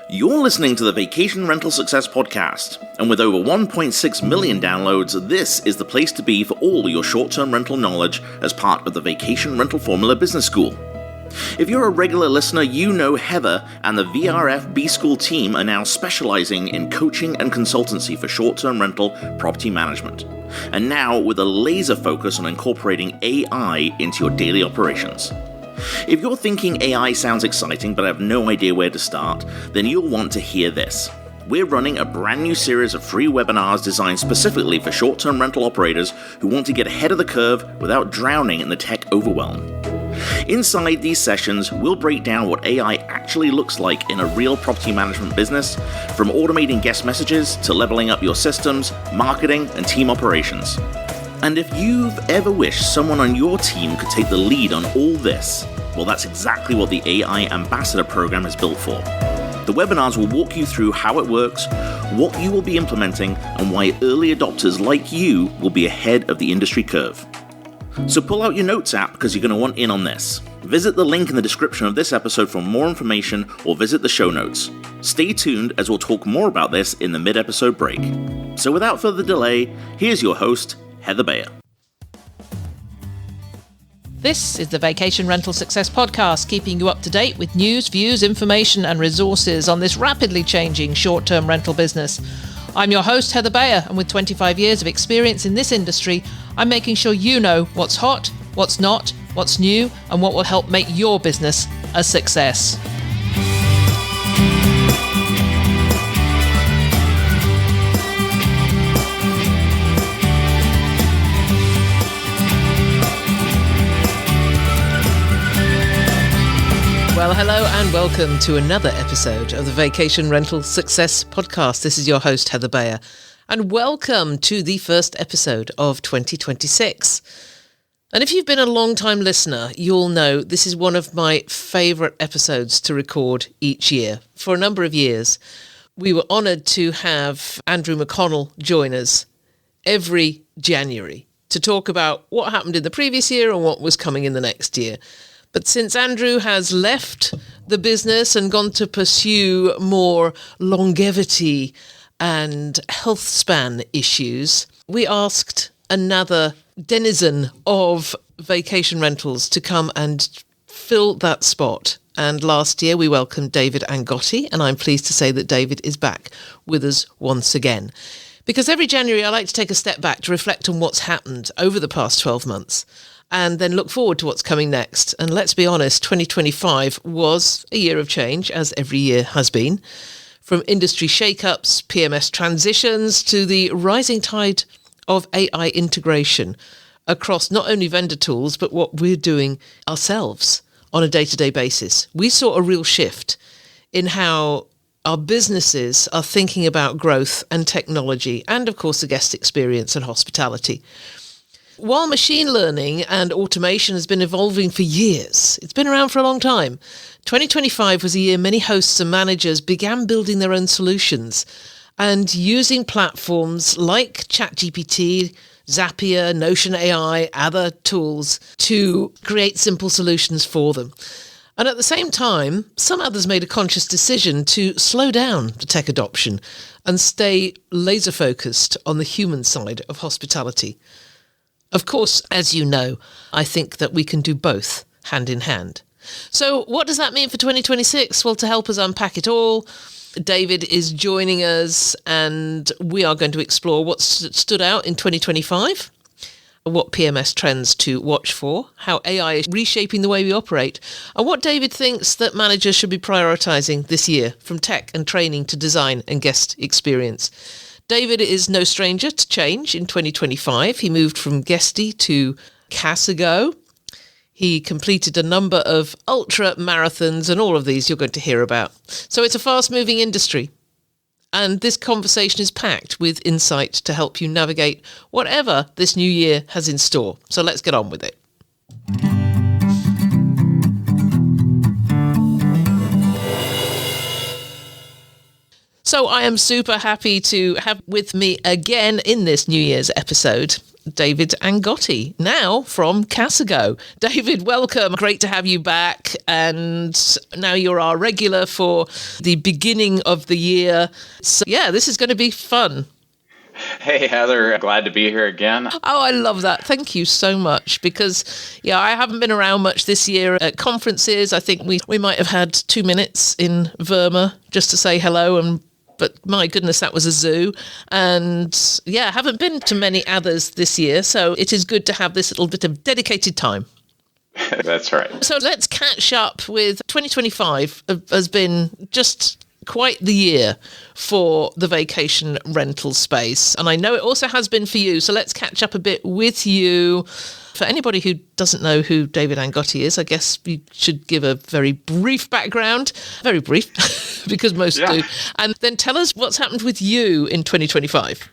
You're listening to the Vacation Rental Success Podcast, and with over 1.6 million downloads, this is the place to be for all your short-term rental knowledge as part of the Vacation Rental Formula Business School. If you're a regular listener, you know Heather and the VRF B School team are now specializing in coaching and consultancy for short-term rental property management, and now with a laser focus on incorporating AI into your daily operations. If you're thinking AI sounds exciting but have no idea where to start, then you'll want to hear this. We're running a brand new series of free webinars designed specifically for short-term rental operators who want to get ahead of the curve without drowning in the tech overwhelm. Inside these sessions, we'll break down what AI actually looks like in a real property management business, from automating guest messages to leveling up your systems, marketing, and team operations. And if you've ever wished someone on your team could take the lead on all this, well, that's exactly what the AI Ambassador program is built for. The webinars will walk you through how it works, what you will be implementing, and why early adopters like you will be ahead of the industry curve. So pull out your notes app because you're going to want in on this. Visit the link in the description of this episode for more information or visit the show notes. Stay tuned as we'll talk more about this in the mid-episode break. So without further delay, here's your host, Heather Bayer. This is the Vacation Rental Success Podcast, keeping you up to date with news, views, information and resources on this rapidly changing short-term rental business. I'm your host, Heather Bayer, and with 25 years of experience in this industry, I'm making sure you know what's hot, what's not, what's new, and what will help make your business a success. Well, hello and welcome to another episode of the Vacation Rental Success Podcast. This is your host, Heather Bayer, and welcome to the first episode of 2026. And if you've been a long-time listener, you'll know this is one of my favourite episodes to record each year. For a number of years, we were honoured to have Andrew McConnell join us every January to talk about what happened in the previous year and what was coming in the next year. But since Andrew has left the business and gone to pursue more longevity and health span issues, we asked another denizen of vacation rentals to come and fill that spot. And last year we welcomed David Angotti, and I'm pleased to say that David is back with us once again. Because every January I like to take a step back to reflect on what's happened over the past 12 months. And then look forward to what's coming next. And let's be honest, 2025 was a year of change, as every year has been. From industry shakeups, PMS transitions, to the rising tide of AI integration across not only vendor tools, but what we're doing ourselves on a day-to-day basis. We saw a real shift in how our businesses are thinking about growth and technology, and of course the guest experience and hospitality. While machine learning and automation has been evolving for years, it's been around for a long time, 2025 was a year many hosts and managers began building their own solutions and using platforms like ChatGPT, Zapier, Notion AI, other tools to create simple solutions for them. And at the same time, some others made a conscious decision to slow down the tech adoption and stay laser focused on the human side of hospitality. Of course, as you know, I think that we can do both hand in hand. So what does that mean for 2026? Well, to help us unpack it all, David is joining us and we are going to explore what stood out in 2025, what PMS trends to watch for, how AI is reshaping the way we operate, and what David thinks that managers should be prioritising this year, from tech and training to design and guest experience. David is no stranger to change. In 2025, he moved from Guesty to Casago. He completed a number of ultra marathons, and all of these you're going to hear about. So it's a fast-moving industry. And this conversation is packed with insight to help you navigate whatever this new year has in store. So let's get on with it. So I am super happy to have with me again in this New Year's episode David Angotti, now from Casago. David, welcome. Great to have you back. And now you're our regular for the beginning of the year. So, yeah, this is going to be fun. Hey, Heather, glad to be here again. Oh, I love that. Thank you so much because, I haven't been around much this year at conferences. I think we might have had 2 minutes in Verma just to say hello, but my goodness, that was a zoo. And haven't been to many others this year. So it is good to have this little bit of dedicated time. That's right. So let's catch up with 2025 has been just quite the year for the vacation rental space. And I know it also has been for you. So let's catch up a bit with you. For anybody who doesn't know who David Angotti is, I guess you should give a very brief background. Very brief, because most do. And then tell us what's happened with you in 2025.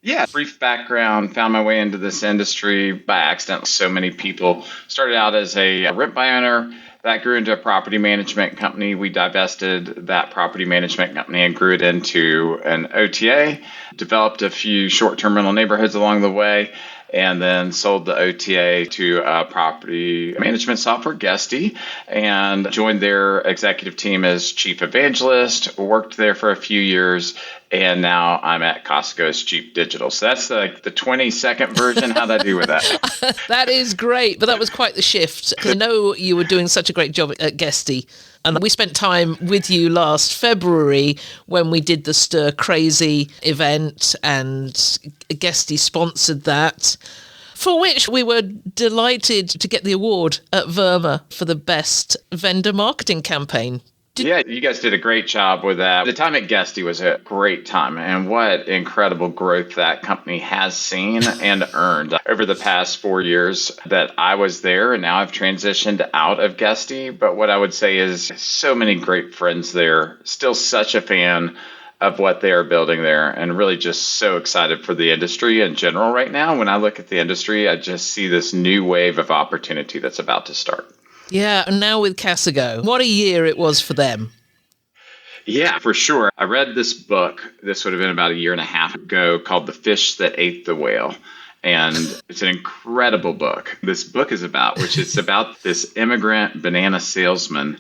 Yeah, brief background. Found my way into this industry by accident. So many people started out as a rent by owner. That grew into a property management company. We divested that property management company and grew it into an OTA, developed a few short-term rental neighborhoods along the way, and then sold the OTA to property management software, Guesty, and joined their executive team as chief evangelist, worked there for a few years, and now I'm at Casago's chief digital. So that's like the 20-second version. How'd I do with that? That is great, but that was quite the shift. I know you were doing such a great job at Guesty. And we spent time with you last February when we did the Stir Crazy event, and Guesty sponsored that, for which we were delighted to get the award at Verma for the best vendor marketing campaign. Yeah, you guys did a great job with that. The time at Guesty was a great time, and what incredible growth that company has seen and earned over the past 4 years that I was there, and now I've transitioned out of Guesty. But what I would say is so many great friends there, still such a fan of what they are building there, and really just so excited for the industry in general right now. When I look at the industry, I just see this new wave of opportunity that's about to start. Yeah, and now with Casago, what a year it was for them. Yeah, for sure. I read this book, this would have been about a year and a half ago, called The Fish That Ate the Whale. And it's an incredible book. This book is about this immigrant banana salesman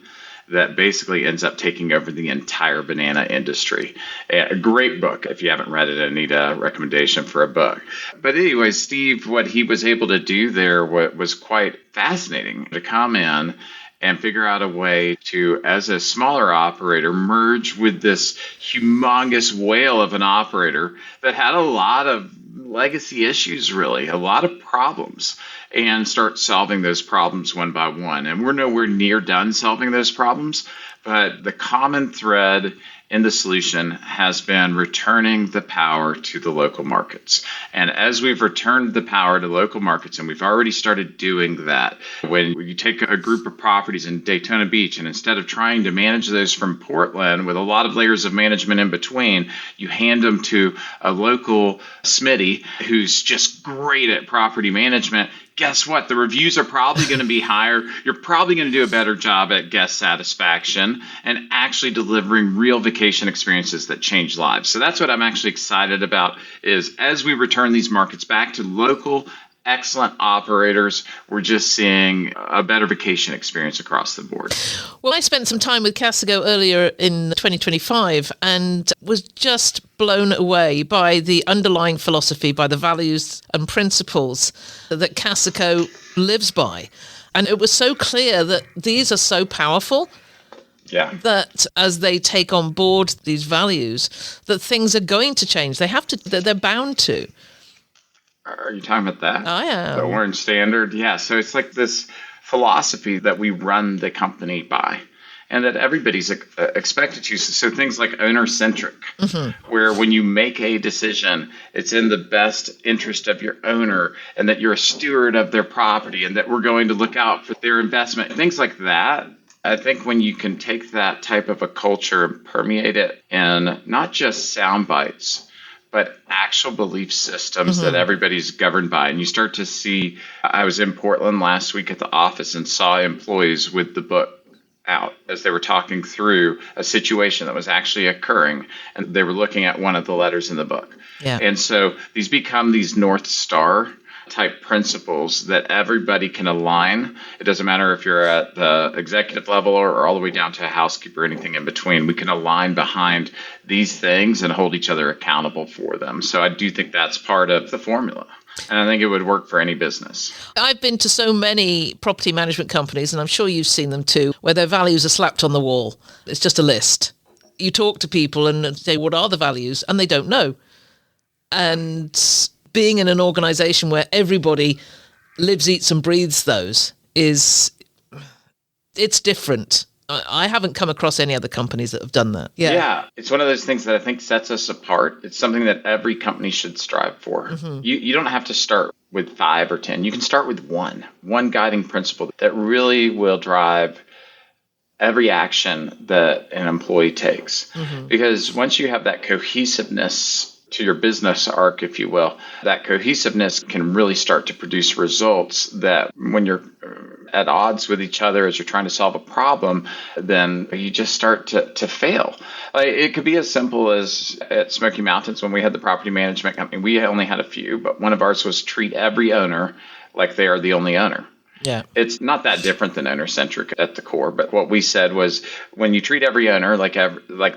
that basically ends up taking over the entire banana industry. A great book. If you haven't read it, I need a recommendation for a book. But anyway, Steve, what he was able to do there was quite fascinating, to come in and figure out a way to, as a smaller operator, merge with this humongous whale of an operator that had a lot of legacy issues, really, a lot of problems, and start solving those problems one by one. And we're nowhere near done solving those problems, but the common thread in the solution has been returning the power to the local markets. And as we've returned the power to local markets, and we've already started doing that, when you take a group of properties in Daytona Beach, and instead of trying to manage those from Portland with a lot of layers of management in between, you hand them to a local Smitty who's just great at property management. Guess what? The reviews are probably going to be higher. You're probably going to do a better job at guest satisfaction and actually delivering real vacation experiences that change lives. So that's what I'm actually excited about, is as we return these markets back to local, excellent operators, we're just seeing a better vacation experience across the board. Well, I spent some time with Casago earlier in 2025 and was just blown away by the underlying philosophy, by the values and principles that Casago lives by. And it was so clear that these are so powerful. Yeah. That as they take on board these values, that things are going to change. They have to, they're bound to. Are you talking about that? I am. The Orange Standard? Yeah. So it's like this philosophy that we run the company by, and that everybody's expected to. So things like owner-centric, where when you make a decision, it's in the best interest of your owner, and that you're a steward of their property, and that we're going to look out for their investment. Things like that. I think when you can take that type of a culture and permeate it in not just sound bites, but actual belief systems that everybody's governed by. And you start to see, I was in Portland last week at the office and saw employees with the book out as they were talking through a situation that was actually occurring, and they were looking at one of the letters in the book. Yeah. And so these become these North Star type principles that everybody can align. It doesn't matter if you're at the executive level or all the way down to a housekeeper or anything in between. We can align behind these things and hold each other accountable for them. So I do think that's part of the formula. And I think it would work for any business. I've been to so many property management companies, and I'm sure you've seen them too, where their values are slapped on the wall. It's just a list. You talk to people and say, what are the values? And they don't know. And being in an organization where everybody lives, eats and breathes those it's different. I haven't come across any other companies that have done that. Yeah. It's one of those things that I think sets us apart. It's something that every company should strive for. Mm-hmm. You don't have to start with 5 or 10. You can start with one guiding principle that really will drive every action that an employee takes. Mm-hmm. Because once you have that cohesiveness to your business arc, if you will, that cohesiveness can really start to produce results that when you're at odds with each other as you're trying to solve a problem, then you just start to fail. It could be as simple as at Smoky Mountains when we had the property management company. We only had a few, but one of ours was treat every owner like they are the only owner. Yeah. It's not that different than owner-centric at the core, but what we said was when you treat every owner like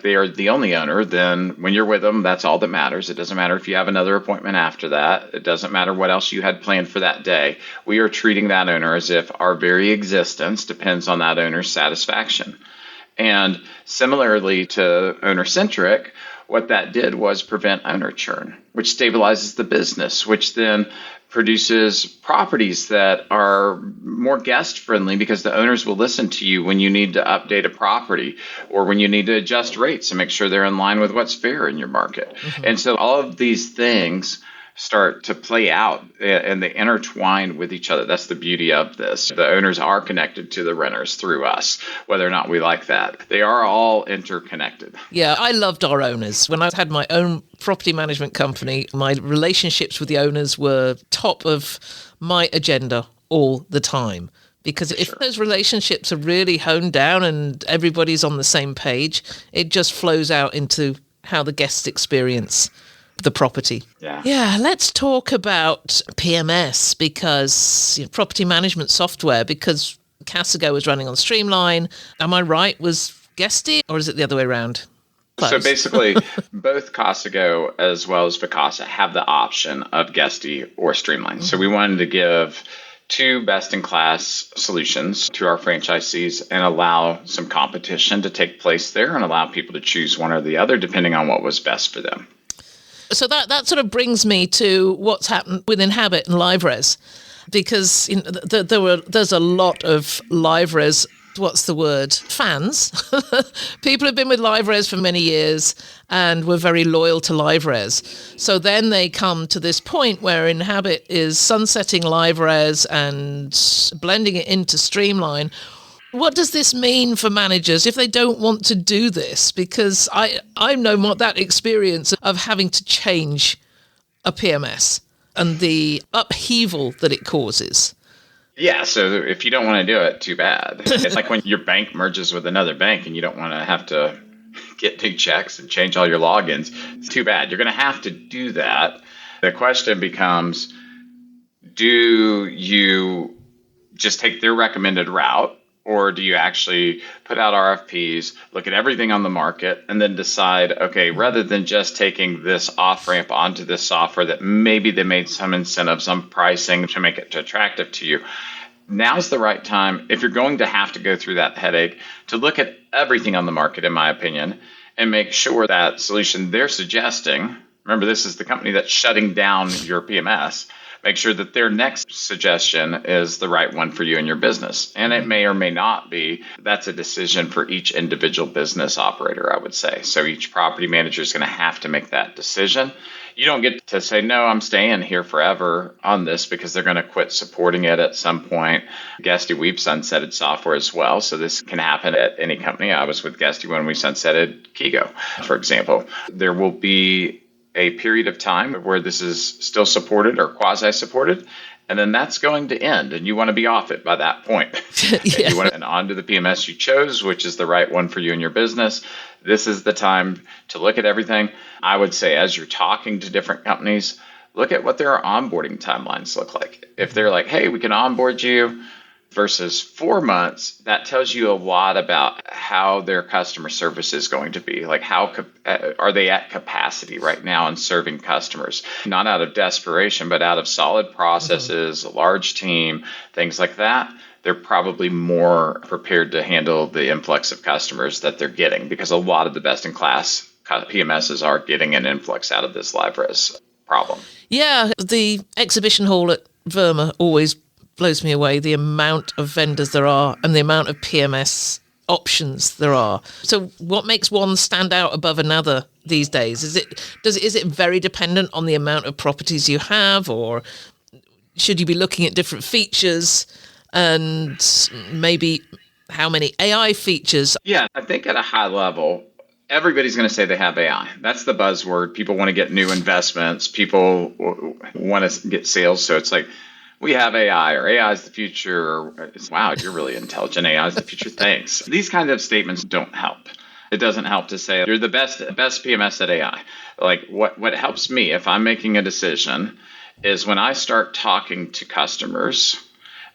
they are the only owner, then when you're with them, that's all that matters. It doesn't matter if you have another appointment after that. It doesn't matter what else you had planned for that day. We are treating that owner as if our very existence depends on that owner's satisfaction. And similarly to owner-centric, what that did was prevent owner churn, which stabilizes the business, which then produces properties that are more guest friendly because the owners will listen to you when you need to update a property or when you need to adjust rates and make sure they're in line with what's fair in your market. Mm-hmm. And so all of these things start to play out and they intertwine with each other. That's the beauty of this. The owners are connected to the renters through us, whether or not we like that. They are all interconnected. Yeah, I loved our owners. When I had my own property management company, my relationships with the owners were top of my agenda all the time. Because if those relationships are really honed down and everybody's on the same page, it just flows out into how the guests experience the property. Yeah, let's talk about PMS because property management software, because Casago was running on Streamline. Am I right? Was Guesty, or is it the other way around? Close. So basically, both Casago as well as Vacasa have the option of Guesty or Streamline. Mm-hmm. So we wanted to give 2 best-in-class solutions to our franchisees and allow some competition to take place there and allow people to choose one or the other depending on what was best for them. So that sort of brings me to what's happened with Inhabit and LiveRes, because there's a lot of LiveRes, what's the word, fans. People have been with LiveRes for many years and were very loyal to LiveRes. So then they come to this point where Inhabit is sunsetting LiveRes and blending it into Streamline. What does this mean for managers if they don't want to do this? Because I know that experience of having to change a PMS and the upheaval that it causes. Yeah, so if you don't want to do it, too bad. It's like when your bank merges with another bank and you don't want to have to get new checks and change all your logins. It's too bad. You're going to have to do that. The question becomes, do you just take their recommended route? Or do you actually put out RFPs, look at everything on the market, and then decide, okay, rather than just taking this off-ramp onto this software that maybe they made some incentives on pricing to make it attractive to you, now's the right time, if you're going to have to go through that headache, to look at everything on the market, in my opinion, and make sure that solution they're suggesting, remember this is the company that's shutting down your PMS, make sure that their next suggestion is the right one for you and your business. And it may or may not be. That's a decision for each individual business operator, I would say. So each property manager is going to have to make that decision. You don't get to say, no, I'm staying here forever on this because they're going to quit supporting it at some point. Guesty, we've sunsetted software as well. So this can happen at any company. I was with Guesty when we sunsetted Kigo, for example. There will be a period of time where this is still supported or quasi-supported, And then that's going to end, and you want to be off it by that point. Yeah. You want to, and onto the PMS you chose, which is the right one for you and your business. This is the time to look at everything. I would say, as you're talking to different companies, look at what their onboarding timelines look like. If they're like, hey, we can onboard you versus 4 months, that tells you a lot about how their customer service is going to be. Like, how are they at capacity right now in serving customers? Not out of desperation, but out of solid processes, a large team, things like that. They're probably more prepared to handle the influx of customers that they're getting, because a lot of the best-in-class PMSs are getting an influx out of this live res problem. Yeah, the exhibition hall at Verma always blows me away, the amount of vendors there are and the amount of PMS options there are. So what makes one stand out above another these days? Is it very dependent on the amount of properties you have, or should you be looking at different features and maybe how many AI features? Yeah, I think at a high level, everybody's going to say they have AI. That's the buzzword. People want to get new investments. People want to get sales. So it's like, we have AI, or AI is the future, or wow, you're really intelligent. AI is the future. Thanks. These kinds of statements don't help. It doesn't help to say you're the best PMS at AI. Like, what helps me if I'm making a decision is when I start talking to customers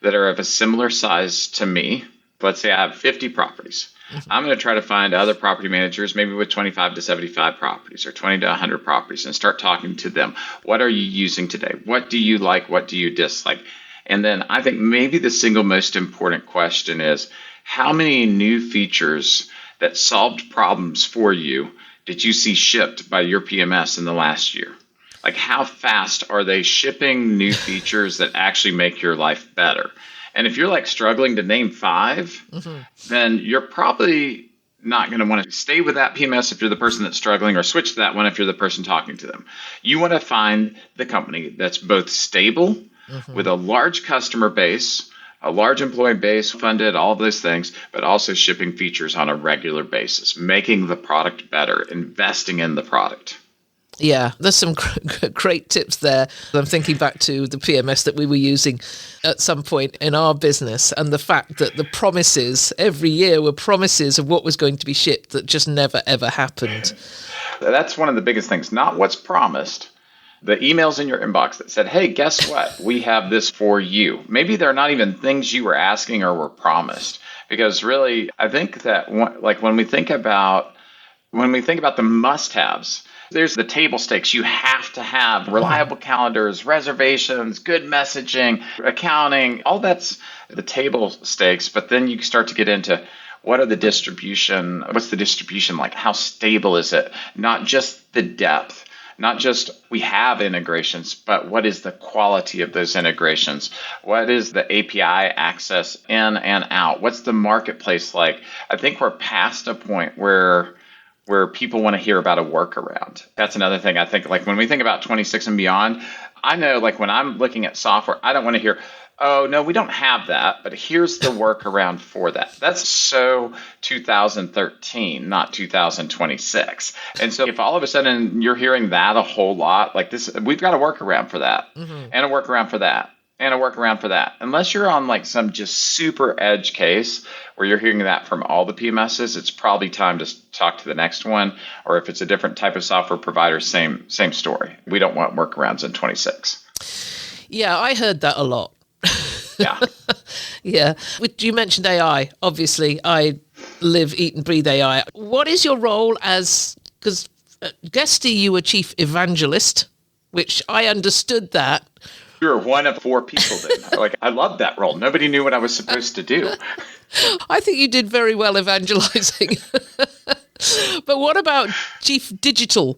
that are of a similar size to me. Let's say I have 50 properties. I'm going to try to find other property managers, maybe with 25 to 75 properties or 20 to 100 properties, and start talking to them. What are you using today? What do you like? What do you dislike? And then I think maybe the single most important question is, how many new features that solved problems for you did you see shipped by your PMS in the last year? Like, how fast are they shipping new features that actually make your life better? And if you're like struggling to name 5, then you're probably not going to want to stay with that PMS if you're the person that's struggling, or switch to that one if you're the person talking to them. You want to find the company that's both stable, with a large customer base, a large employee base, funded, all of those things, but also shipping features on a regular basis, making the product better, investing in the product. Yeah, there's some great tips there. I'm thinking back to the PMS that we were using at some point in our business, and the fact that the promises every year were promises of what was going to be shipped that just never, ever happened. That's one of the biggest things, not what's promised. The emails in your inbox that said, hey, guess what? We have this for you. Maybe they're not even things you were asking or were promised. Because really, I think that when we think about the must-haves, there's the table stakes. You have to have reliable calendars, reservations, good messaging, accounting, all that's the table stakes. But then you start to get into what's the distribution like? How stable is it? Not just the depth, not just we have integrations, but what is the quality of those integrations? What is the API access in and out? What's the marketplace like? I think we're past a point where people want to hear about a workaround. That's another thing. I think, like, when we think about 26 and beyond, I know, like, when I'm looking at software, I don't want to hear, oh, no, we don't have that, but here's the workaround for that. That's so 2013, not 2026. And so if all of a sudden you're hearing that a whole lot, like this, we've got a workaround for that, and a workaround for that, and a workaround for that. Unless you're on like some just super edge case where you're hearing that from all the PMSs, it's probably time to talk to the next one. Or if it's a different type of software provider, same story. We don't want workarounds in 26. Yeah, I heard that a lot. Yeah. Yeah. You mentioned AI. Obviously, I live, eat and breathe AI. What is your role because at Guesty, you were chief evangelist, which I understood that. You're one of 4 people then. Like, I love that role. Nobody knew what I was supposed to do. I think you did very well evangelizing. But what about chief digital?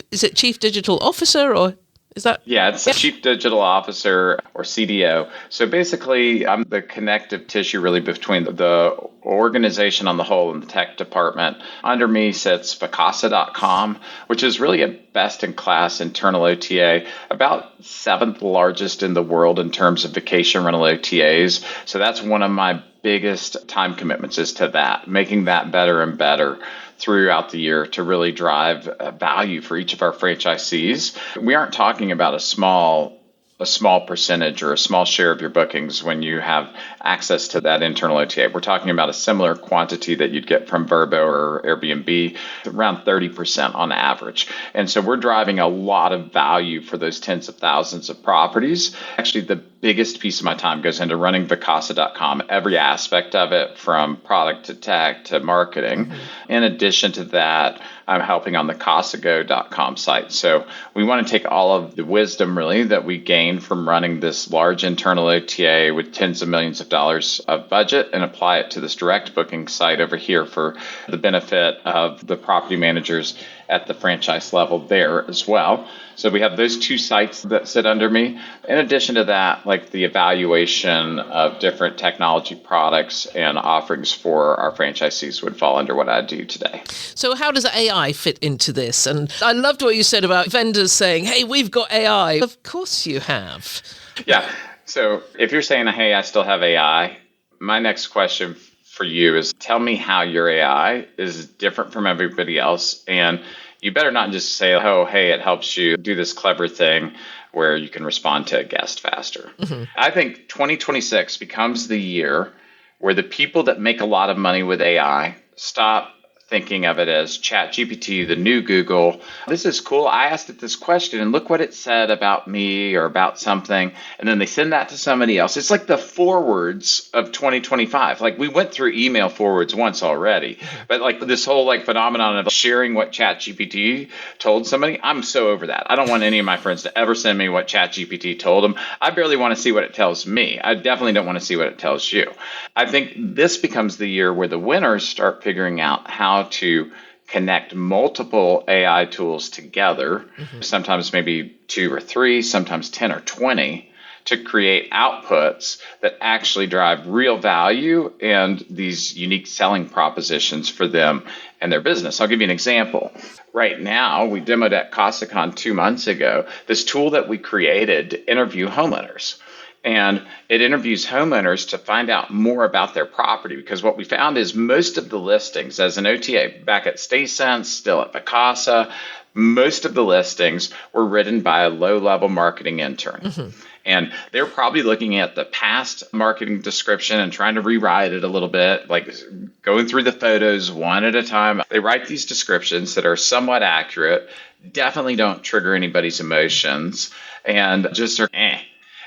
Is it chief digital officer, or is that? Yeah, it's Chief Digital Officer, or CDO. So basically, I'm the connective tissue really between the organization on the whole and the tech department. Under me sits Vacasa.com, which is really a best-in-class internal OTA, about 7th largest in the world in terms of vacation rental OTAs. So that's one of my biggest time commitments, is to that, making that better and better throughout the year to really drive value for each of our franchisees. We aren't talking about a small a small percentage or a small share of your bookings when you have access to that internal OTA. We're talking about a similar quantity that you'd get from Vrbo or Airbnb, around 30% on average. And so we're driving a lot of value for those tens of thousands of properties. Actually, the biggest piece of my time goes into running Vacasa.com, every aspect of it, from product to tech to marketing. In addition to that, I'm helping on the Casago.com site. So we want to take all of the wisdom really that we gain from running this large internal OTA with tens of millions of dollars of budget and apply it to this direct booking site over here for the benefit of the property managers at the franchise level there as well. So we have those two sites that sit under me. In addition to that, like the evaluation of different technology products and offerings for our franchisees would fall under what I do today. So how does AI fit into this? And I loved what you said about vendors saying, hey, we've got AI. Of course you have. Yeah. So if you're saying, hey, I still have AI, my next question for you is tell me how your AI is different from everybody else. And you better not just say, oh, hey, it helps you do this clever thing where you can respond to a guest faster. I think 2026 becomes the year where the people that make a lot of money with AI stop thinking of it as ChatGPT, the new Google. This is cool. I asked it this question and look what it said about me or about something. And then they send that to somebody else. It's like the forwards of 2025. Like we went through email forwards once already, but like this whole like phenomenon of sharing what ChatGPT told somebody, I'm so over that. I don't want any of my friends to ever send me what ChatGPT told them. I barely want to see what it tells me. I definitely don't want to see what it tells you. I think this becomes the year where the winners start figuring out how to connect multiple AI tools together, sometimes maybe 2 or 3, sometimes 10 or 20, to create outputs that actually drive real value and these unique selling propositions for them and their business. I'll give you an example. Right now, we demoed at CasaCon 2 months ago, this tool that we created to interview homeowners. And it interviews homeowners to find out more about their property, because what we found is most of the listings as an OTA back at StaySense, still at Vacasa, most of the listings were written by a low-level marketing intern. And they're probably looking at the past marketing description and trying to rewrite it a little bit, like going through the photos one at a time. They write these descriptions that are somewhat accurate, definitely don't trigger anybody's emotions, and just are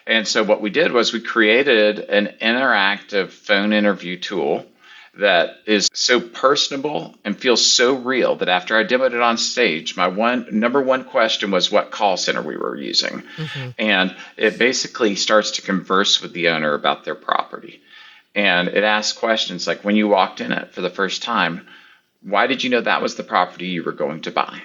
And so what we did was we created an interactive phone interview tool that is so personable and feels so real that after I demoed it on stage, my number one question was what call center we were using. And it basically starts to converse with the owner about their property. And it asks questions like, when you walked in it for the first time, why did you know that was the property you were going to buy?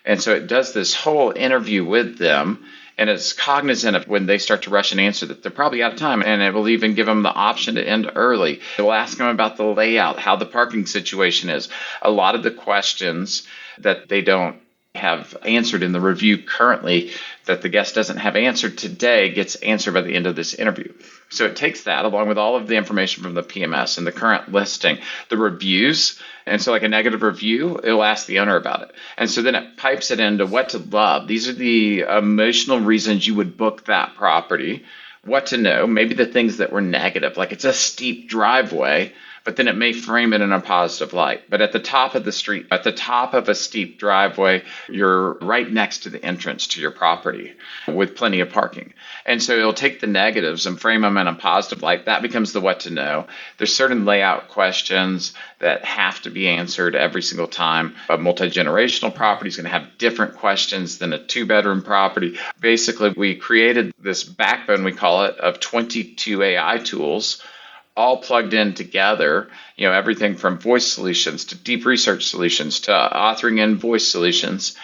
And so it does this whole interview with them. And it's cognizant of when they start to rush and answer that they're probably out of time. And it will even give them the option to end early. It will ask them about the layout, how the parking situation is. A lot of the questions that they don't have answered in the review currently, that the guest doesn't have answered today, gets answered by the end of this interview. So it takes that along with all of the information from the PMS and the current listing, the reviews. And so like a negative review, it'll ask the owner about it. And so then it pipes it into what to love. These are the emotional reasons you would book that property, what to know, maybe the things that were negative, like it's a steep driveway, but then it may frame it in a positive light. But at the top of the street, at the top of a steep driveway, you're right next to the entrance to your property with plenty of parking. And so it'll take the negatives and frame them in a positive light. That becomes the what to know. There's certain layout questions that have to be answered every single time. A multi-generational property is going to have different questions than a 2-bedroom property. Basically, we created this backbone, we call it, of 22 AI tools, all plugged in together, everything from voice solutions to deep research solutions to authoring in voice solutions.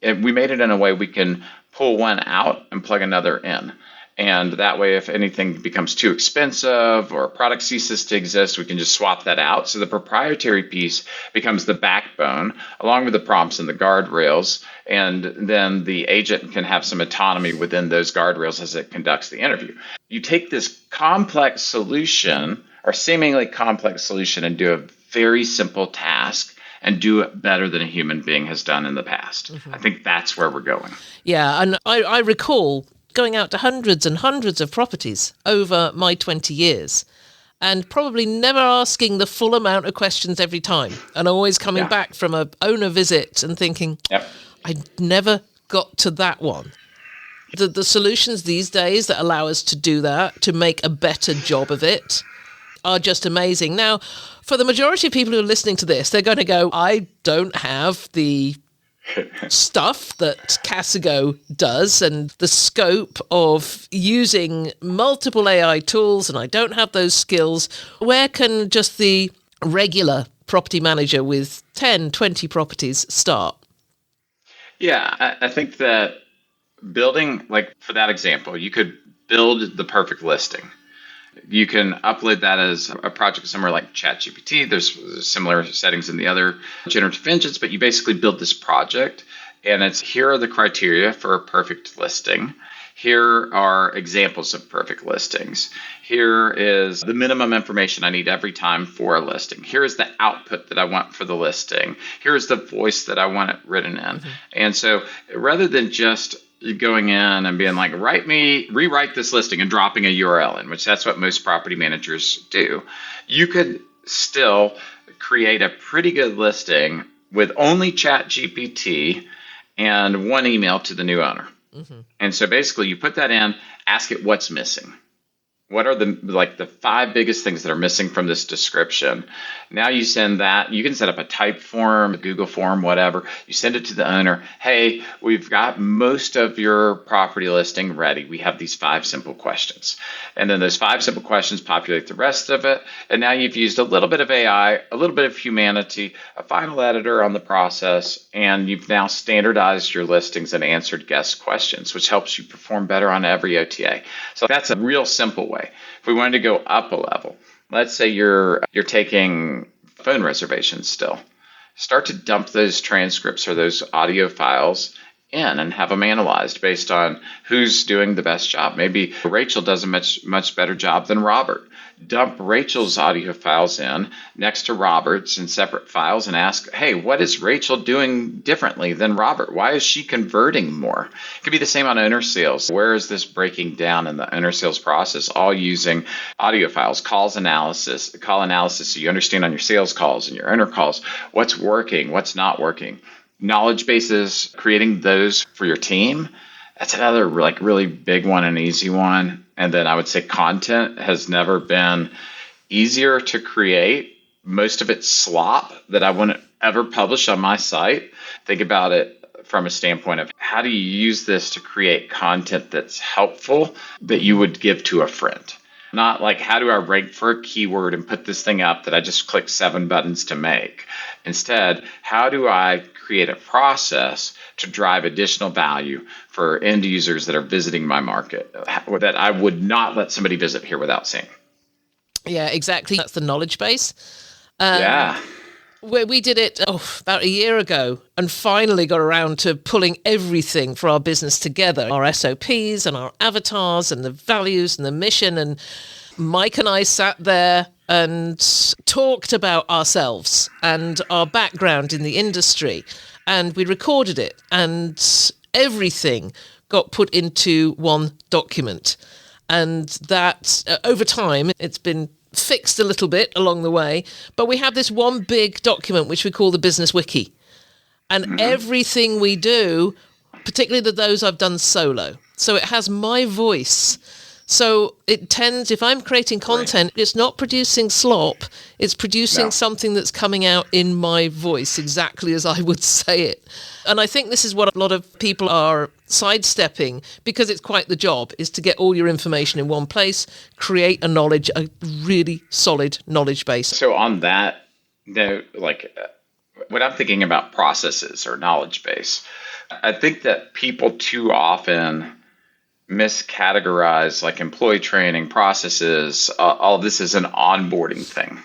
And we made it in a way we can pull one out and plug another in. And that way, if anything becomes too expensive or a product ceases to exist, we can just swap that out. So the proprietary piece becomes the backbone, along with the prompts and the guardrails. And then the agent can have some autonomy within those guardrails as it conducts the interview. You take this complex solution or seemingly complex solution and do a very simple task and do it better than a human being has done in the past. I think that's where we're going. Yeah, and I recall going out to hundreds and hundreds of properties over my 20 years and probably never asking the full amount of questions every time. And always coming back from a owner visit and thinking, I never got to that one. The solutions these days that allow us to do that, to make a better job of it, are just amazing. Now, for the majority of people who are listening to this, they're going to go, I don't have the stuff that Casago does and the scope of using multiple AI tools, and I don't have those skills. Where can just the regular property manager with 10, 20 properties start? Yeah, I think that building, like for that example, you could build the perfect listing. You can upload that as a project somewhere like ChatGPT. There's similar settings in the other generative engines, but you basically build this project, and it's here are the criteria for a perfect listing. Here are examples of perfect listings. Here is the minimum information I need every time for a listing. Here is the output that I want for the listing. Here is the voice that I want it written in. Mm-hmm. And so rather than just going in and being like, rewrite this listing and dropping a URL in, which that's what most property managers do, you could still create a pretty good listing with only ChatGPT and one email to the new owner. Mm-hmm. And so basically you put that in, ask it what's missing. What are the 5 biggest things that are missing from this description? Now you send that. You can set up a type form, a Google form, whatever. You send it to the owner. Hey, we've got most of your property listing ready. We have these 5 simple questions. And then those 5 simple questions populate the rest of it. And now you've used a little bit of AI, a little bit of humanity, a final editor on the process, and you've now standardized your listings and answered guest questions, which helps you perform better on every OTA. So that's a real simple way. If we wanted to go up a level, let's say you're taking phone reservations still. Start to dump those transcripts or those audio files in and have them analyzed based on who's doing the best job. Maybe Rachel does a much better job than Robert. Dump Rachel's audio files in next to Robert's in separate files and ask, hey, what is Rachel doing differently than Robert? Why is she converting more? It could be the same on owner sales. Where is this breaking down in the owner sales process? All using audio files, call analysis so you understand on your sales calls and your owner calls what's working, what's not working. Knowledge bases, creating those for your team. That's another really big one and easy one. And then I would say content has never been easier to create. Most of it's slop that I wouldn't ever publish on my site. Think about it from a standpoint of how do you use this to create content that's helpful that you would give to a friend? Not like, how do I rank for a keyword and put this thing up that I just clicked 7 buttons to make? Instead, how do I create a process to drive additional value for end users that are visiting my market that I would not let somebody visit here without seeing? Yeah, exactly. That's the knowledge base. Yeah. Where we did it about a year ago and finally got around to pulling everything for our business together, our SOPs and our avatars and the values and the mission. And Mike and I sat there and talked about ourselves and our background in the industry. And we recorded it and everything got put into one document. And that over time, it's been fixed a little bit along the way, but we have this one big document which we call the Business Wiki. And everything we do, particularly those I've done solo, so it has my voice. So it tends, if I'm creating content, it's not producing slop, it's producing something that's coming out in my voice, exactly as I would say it. And I think this is what a lot of people are sidestepping, because it's quite the job, is to get all your information in one place, create a really solid knowledge base. So on that note, when I'm thinking about processes or knowledge base, I think that people too often miscategorize employee training processes, all of this is an onboarding thing.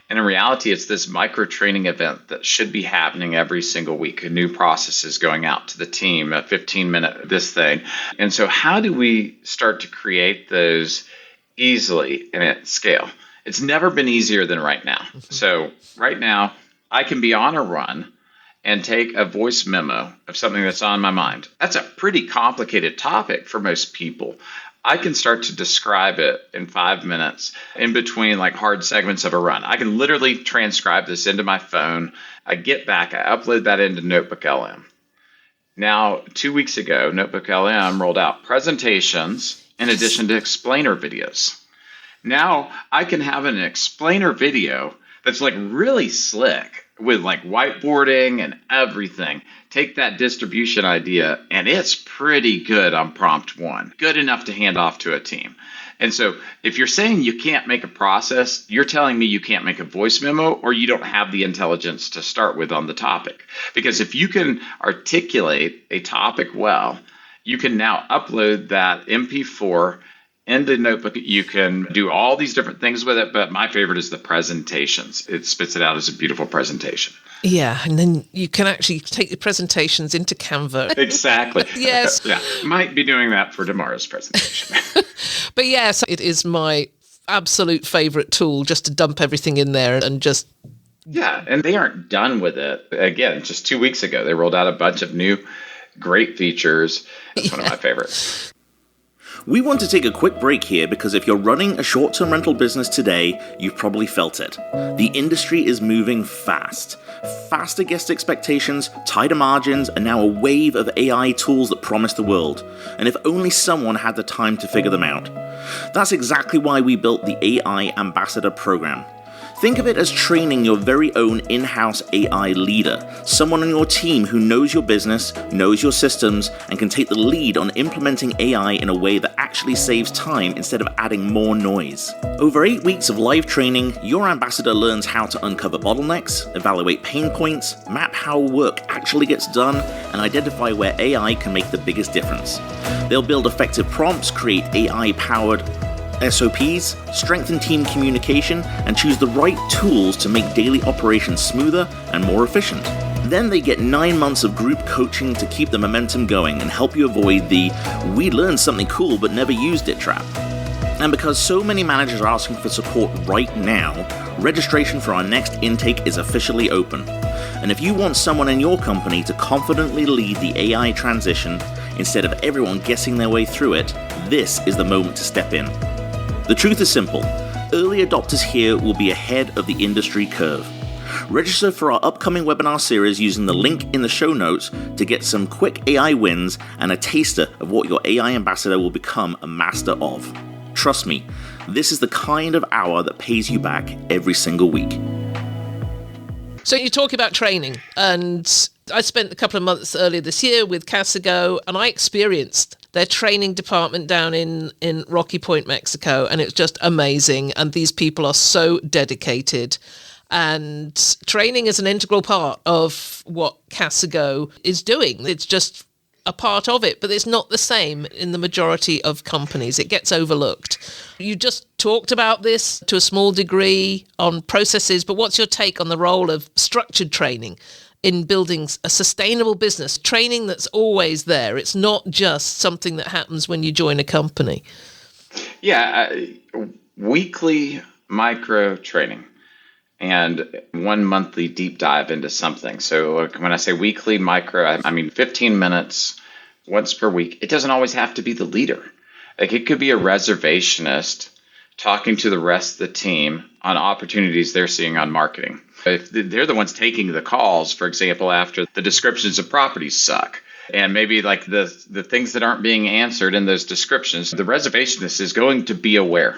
And in reality, it's this micro training event that should be happening every single week. A new process is going out to the team, a 15-minute this thing. And so how do we start to create those easily and at scale? It's never been easier than right now. So right now, I can be on a run and take a voice memo of something that's on my mind. That's a pretty complicated topic for most people. I can start to describe it in 5 minutes in between like hard segments of a run. I can literally transcribe this into my phone. I get back, I upload that into Notebook LM. Now, 2 weeks ago, Notebook LM rolled out presentations in addition to explainer videos. Now I can have an explainer video that's like really slick with like whiteboarding and everything. Take that distribution idea and it's pretty good on prompt 1, good enough to hand off to a team. And so if you're saying you can't make a process, you're telling me you can't make a voice memo or you don't have the intelligence to start with on the topic. Because if you can articulate a topic well, you can now upload that MP4 into Notebook. You can do all these different things with it, but my favorite is the presentations. It spits it out as a beautiful presentation. Yeah, and then you can actually take the presentations into Canva. Exactly. Yes. Yeah, might be doing that for tomorrow's presentation. But yes, it is my absolute favorite tool, just to dump everything in there and just... Yeah, and they aren't done with it. Again, just 2 weeks ago, they rolled out a bunch of new great features. That's one of my favorites. We want to take a quick break here because if you're running a short-term rental business today, you've probably felt it. The industry is moving fast. Faster guest expectations, tighter margins, and now a wave of AI tools that promise the world. And if only someone had the time to figure them out. That's exactly why we built the AI Ambassador program. Think of it as training your very own in-house AI leader, someone on your team who knows your business, knows your systems, and can take the lead on implementing AI in a way that actually saves time instead of adding more noise. Over 8 weeks of live training, your ambassador learns how to uncover bottlenecks, evaluate pain points, map how work actually gets done, and identify where AI can make the biggest difference. They'll build effective prompts, create AI-powered SOPs, strengthen team communication, and choose the right tools to make daily operations smoother and more efficient. Then they get 9 months of group coaching to keep the momentum going and help you avoid the "we learned something cool but never used it" trap. And because so many managers are asking for support right now, registration for our next intake is officially open. And if you want someone in your company to confidently lead the AI transition, instead of everyone guessing their way through it, this is the moment to step in. The truth is simple. Early adopters here will be ahead of the industry curve. Register for our upcoming webinar series using the link in the show notes to get some quick AI wins and a taster of what your AI ambassador will become a master of. Trust me, this is the kind of hour that pays you back every single week. So you talk about training, and I spent a couple of months earlier this year with Casago, and I experienced their training department down in Rocky Point, Mexico, and it's just amazing. And these people are so dedicated. And training is an integral part of what Casago is doing. It's just a part of it, but it's not the same in the majority of companies. It gets overlooked. You just talked about this to a small degree on processes, but what's your take on the role of structured training in building a sustainable business, training that's always there? It's not just something that happens when you join a company. Yeah, weekly micro training and 1 monthly deep dive into something. So when I say weekly micro, I mean 15 minutes once per week. It doesn't always have to be the leader. Like it could be a reservationist talking to the rest of the team on opportunities they're seeing on marketing. If they're the ones taking the calls, for example, after the descriptions of properties suck, and maybe like the things that aren't being answered in those descriptions, the reservationist is going to be aware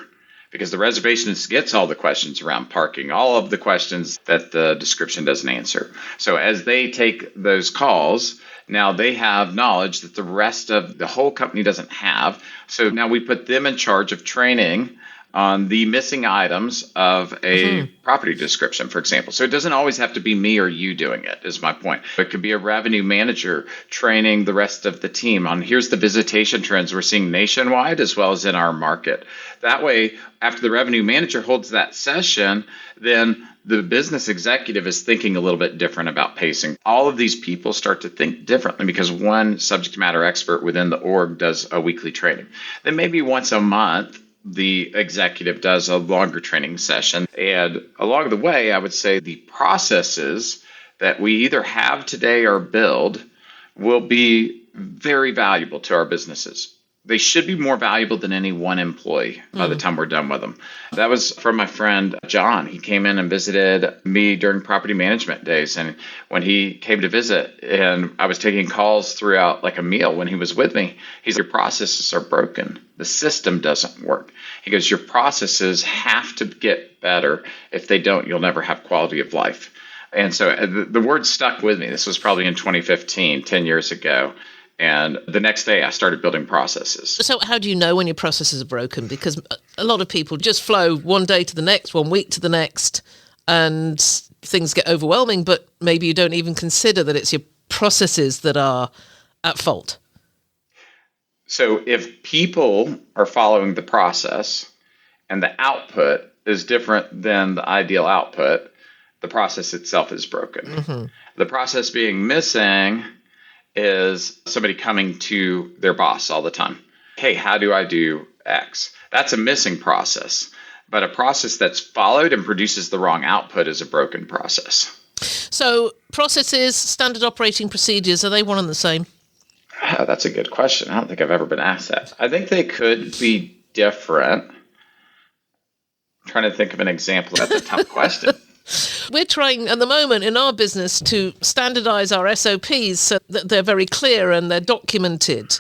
because the reservationist gets all the questions around parking, all of the questions that the description doesn't answer. So as they take those calls, now they have knowledge that the rest of the whole company doesn't have. So now we put them in charge of training on the missing items of a property description, for example. So it doesn't always have to be me or you doing it, is my point. It could be a revenue manager training the rest of the team on here's the visitation trends we're seeing nationwide as well as in our market. That way, after the revenue manager holds that session, then the business executive is thinking a little bit different about pacing. All of these people start to think differently because one subject matter expert within the org does a weekly training. Then maybe once a month, the executive does a longer training session. And along the way, I would say the processes that we either have today or build will be very valuable to our businesses. They should be more valuable than any one employee by the time we're done with them. That was from my friend John. He came in and visited me during property management days. And when he came to visit and I was taking calls throughout like a meal when he was with me, he said, your processes are broken. The system doesn't work. He goes, your processes have to get better. If they don't, you'll never have quality of life. And so the word stuck with me. This was probably in 2015, 10 years ago. And the next day I started building processes. So how do you know when your processes are broken? Because a lot of people just flow one day to the next, 1 week to the next, and things get overwhelming, but maybe you don't even consider that it's your processes that are at fault. So if people are following the process and the output is different than the ideal output, the process itself is broken. Mm-hmm. The process being missing is somebody coming to their boss all the time. Hey, how do I do X? That's a missing process. But a process that's followed and produces the wrong output is a broken process. So processes, standard operating procedures, are they one and the same? That's a good question. I don't think I've ever been asked that. I think they could be different. I'm trying to think of an example. That's a tough question. We're trying at the moment in our business to standardize our SOPs so that they're very clear and they're documented.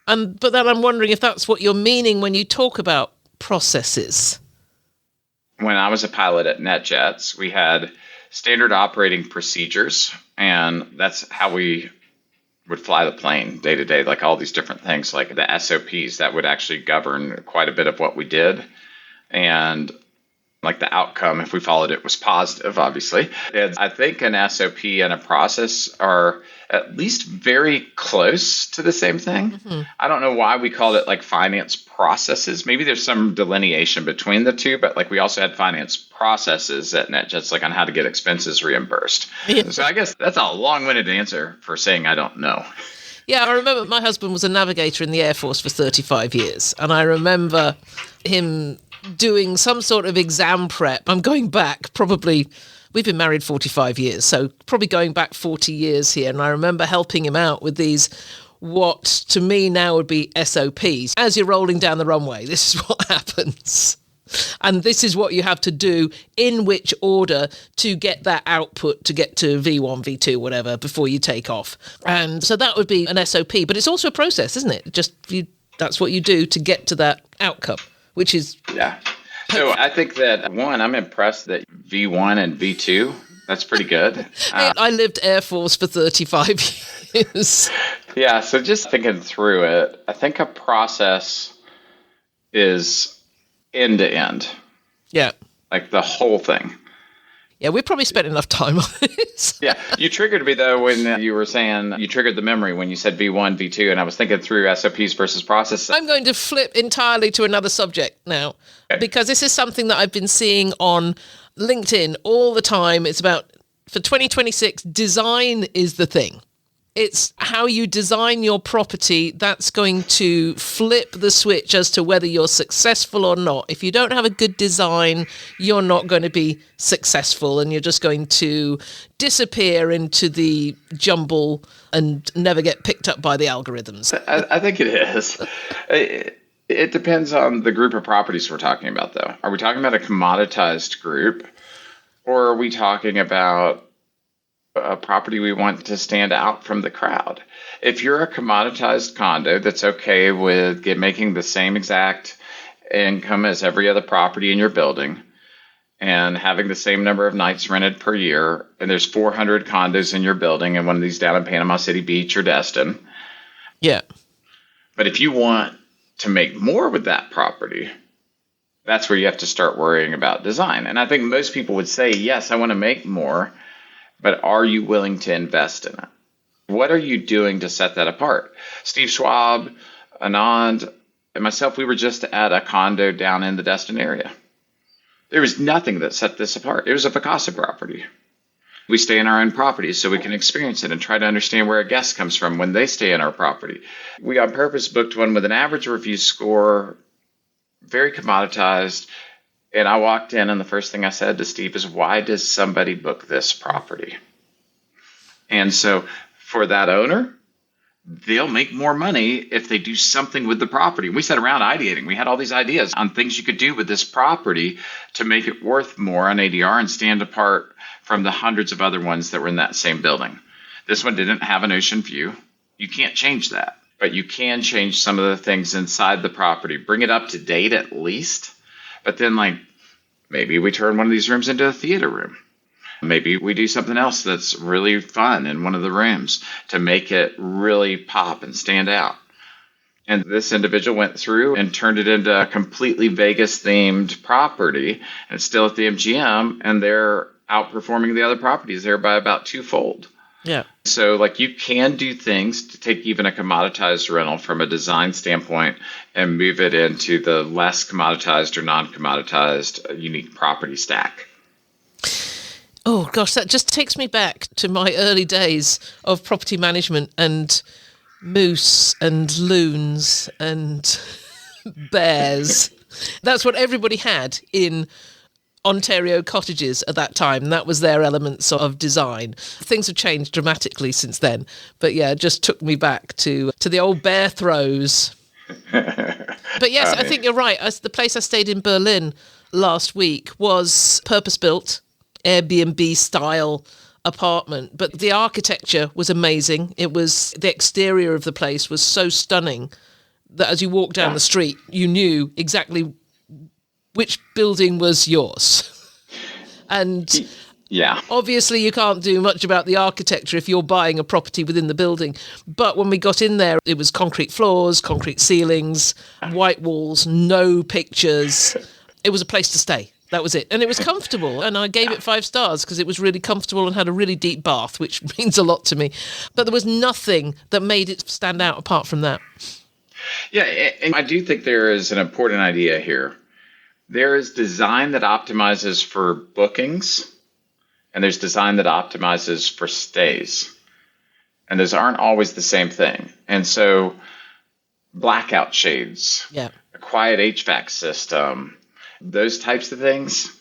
But then I'm wondering if that's what you're meaning when you talk about processes. When I was a pilot at NetJets, we had standard operating procedures, and that's how we would fly the plane day to day, like all these different things, like the SOPs that would actually govern quite a bit of what we did. And like the outcome, if we followed it, was positive, obviously. And I think an SOP and a process are at least very close to the same thing. Mm-hmm. I don't know why we called it like finance processes. Maybe there's some delineation between the two, but like we also had finance processes at NetJets, like on how to get expenses reimbursed. Yeah. So I guess that's a long-winded answer for saying I don't know. Yeah, I remember my husband was a navigator in the Air Force for 35 years. And I remember him doing some sort of exam prep. I'm going back probably, we've been married 45 years, so probably going back 40 years here. And I remember helping him out with these, what to me now would be SOPs. As you're rolling down the runway, this is what happens. And this is what you have to do in which order to get that output to get to V1, V2, whatever, before you take off. And so that would be an SOP, but it's also a process, isn't it? That's what you do to get to that outcome. Which is... Yeah. So I think that, one, I'm impressed that V1 and V2, that's pretty good. I lived Air Force for 35 years. Yeah, so just thinking through it, I think a process is end to end. Yeah. Like the whole thing. Yeah, we probably spent enough time on this. Yeah, you triggered me, though, when you were saying, you triggered the memory when you said V1, V2, and I was thinking through SOPs versus processes. I'm going to flip entirely to another subject now, because this is something that I've been seeing on LinkedIn all the time. It's about, for 2026, design is the thing. It's how you design your property that's going to flip the switch as to whether you're successful or not. If you don't have a good design, you're not going to be successful and you're just going to disappear into the jumble and never get picked up by the algorithms. I think it is. It depends on the group of properties we're talking about, though. Are we talking about a commoditized group, or are we talking about a property we want to stand out from the crowd? If you're a commoditized condo that's okay with making the same exact income as every other property in your building and having the same number of nights rented per year, and there's 400 condos in your building and one of these down in Panama City Beach or Destin. Yeah. But if you want to make more with that property, that's where you have to start worrying about design. And I think most people would say, yes, I want to make more, but are you willing to invest in it? What are you doing to set that apart? Steve Schwab, Anand, and myself, we were just at a condo down in the Destin area. There was nothing that set this apart. It was a Picasso property. We stay in our own property so we can experience it and try to understand where a guest comes from when they stay in our property. We on purpose booked one with an average review score, very commoditized, And I walked in, and the first thing I said to Steve is, why does somebody book this property? And so for that owner, they'll make more money if they do something with the property. We sat around ideating. We had all these ideas on things you could do with this property to make it worth more on ADR and stand apart from the hundreds of other ones that were in that same building. This one didn't have an ocean view. You can't change that, but you can change some of the things inside the property, bring it up to date at least. But then, like, maybe we turn one of these rooms into a theater room. Maybe we do something else that's really fun in one of the rooms to make it really pop and stand out. And this individual went through and turned it into a completely Vegas-themed property, and it's still at the MGM, and they're outperforming the other properties there by about twofold. Yeah. So, like, you can do things to take even a commoditized rental from a design standpoint and move it into the less commoditized or non-commoditized unique property stack. Oh, gosh, that just takes me back to my early days of property management and moose and loons and bears. That's what everybody had in Ontario cottages at that time. That was their elements of design. Things have changed dramatically since then. But yeah, it just took me back to the old bear throws. But yes, I think you're right. The place I stayed in Berlin last week was purpose-built, Airbnb style apartment, but the architecture was amazing. The exterior of the place was so stunning that as you walked down the street, you knew exactly which building was yours. And yeah, obviously you can't do much about the architecture if you're buying a property within the building. But when we got in there, it was concrete floors, concrete ceilings, white walls, no pictures. It was a place to stay. That was it. And it was comfortable. And I gave it 5 stars because it was really comfortable and had a really deep bath, which means a lot to me. But there was nothing that made it stand out apart from that. Yeah, and I do think there is an important idea here. There is design that optimizes for bookings, and there's design that optimizes for stays. And those aren't always the same thing. And so blackout shades, a quiet HVAC system, those types of things,